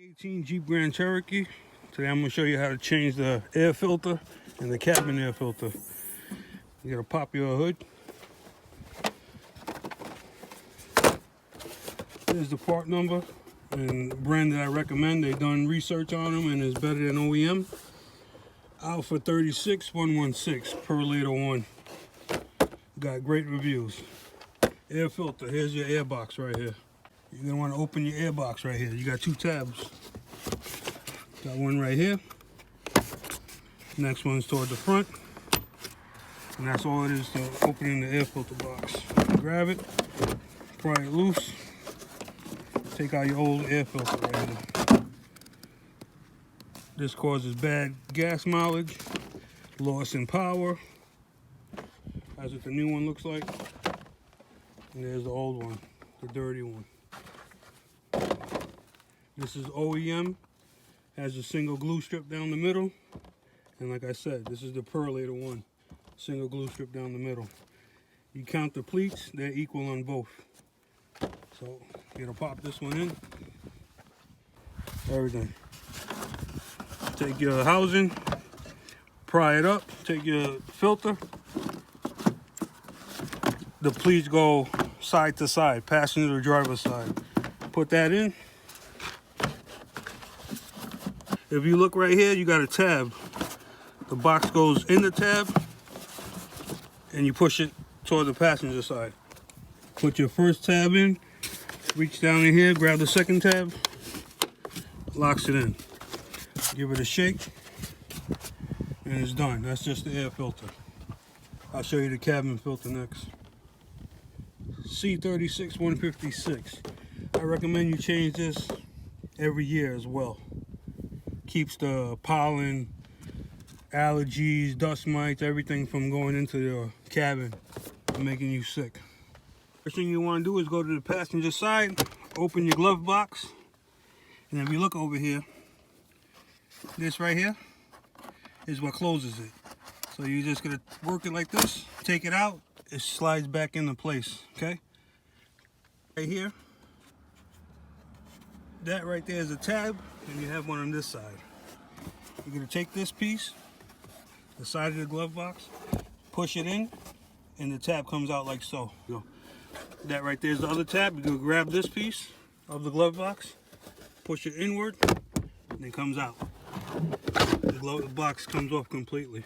2018 Jeep Grand Cherokee. Today I'm going to show you how to change the air filter and the cabin air filter. You gotta pop your hood. There's the part number and brand that I recommend. They've done research on them and it's better than OEM. Alpha 36116 per liter one. Got great reviews. Air filter, here's your air box right here. You're gonna want to open your air box right here. You got two tabs. Got one right here. Next one's toward the front. And that's all it is to opening the air filter box. Grab it, pry it loose, take out your old air filter right here. This causes bad gas mileage, loss in power. That's what the new one looks like. And there's the old one, the dirty one. This is OEM, has a single glue strip down the middle. And like I said, this is the per liter one, single glue strip down the middle. You count the pleats, they're equal on both. So you're gonna pop this one in, everything. Take your housing, pry it up, take your filter. The pleats go side to side, passenger to driver side. Put that in. If you look right here, you got a tab. The box goes in the tab and you push it toward the passenger side. Put your first tab in, reach down in here, grab the second tab, locks it in. Give it a shake and it's done. That's just the air filter. I'll show you the cabin filter next. C36156. I recommend you change this every year as well. Keeps the pollen, allergies, dust mites, everything from going into your cabin and making you sick. First thing you want to do is go to the passenger side, open your glove box, and if you look over here, this right here is what closes it. So you're just going to work it like this, take it out, it slides back into place, okay? Right here, that right there is a tab, and you have one on this side. You're going to take this piece, the side of the glove box, push it in, and the tab comes out like so. That right there is the other tab. You're going to grab this piece of the glove box, push it inward, and it comes out. The glove box comes off completely.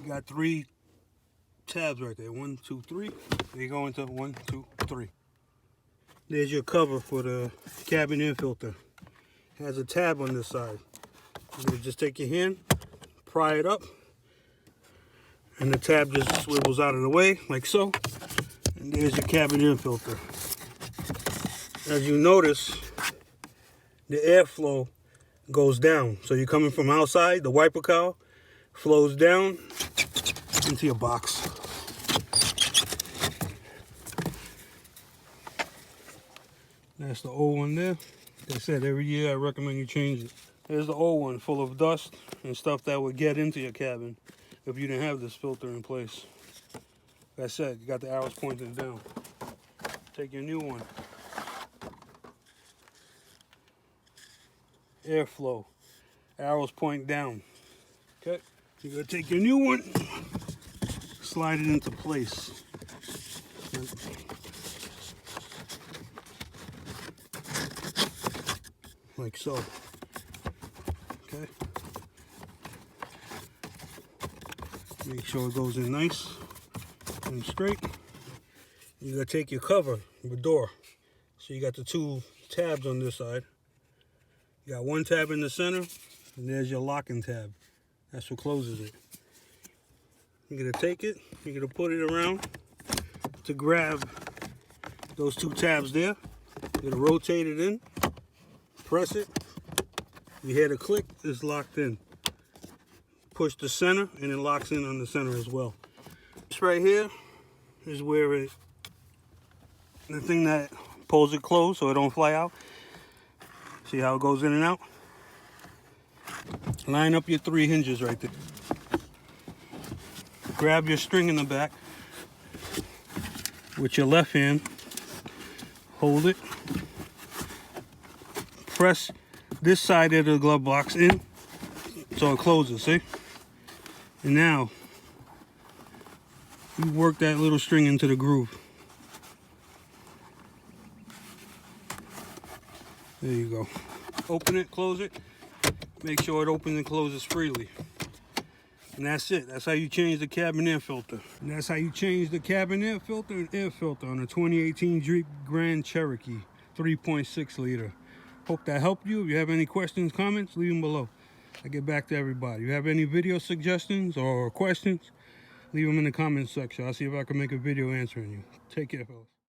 You got three tabs right there. 1, 2, 3. They go into 1, 2, 3. There's your cover for the cabin air filter. It has a tab on this side. You just take your hand, pry it up, and the tab just swivels out of the way like so. And there's your cabin air filter. As you notice, the airflow goes down. So you're coming from outside, the wiper cowl flows down into your box. That's the old one there. Like I said, every year I recommend you change it. There's the old one full of dust and stuff that would get into your cabin if you didn't have this filter in place. Like I said, you got the arrows pointing down. Take your new one. Airflow. Arrows point down. Okay. You're going to take your new one, slide it into place. Like so. Okay. Make sure it goes in nice and straight. You're going to take your cover, your door. So you got the two tabs on this side. You got one tab in the center, and there's your locking tab. That's what closes it. You're going to take it, you're going to put it around to grab those two tabs there. You're going to rotate it in, press it. You hear the click, it's locked in. Push the center, and it locks in on the center as well. This right here is where the thing that pulls it closed so it don't fly out. See how it goes in and out? Line up your three hinges right there. Grab your string in the back with your left hand. Hold it. press this side of the glove box in so it closes, see? And now you work that little string into the groove. There you go. Open it, close it. Make sure it opens and closes freely. And that's it. That's how you change the cabin air filter. And that's how you change the cabin air filter and air filter on a 2018 Jeep Grand Cherokee 3.6 liter. Hope that helped you. If you have any questions, comments, leave them below. I get back to everybody. If you have any video suggestions or questions, leave them in the comments section. I'll see if I can make a video answering you. Take care, fellas.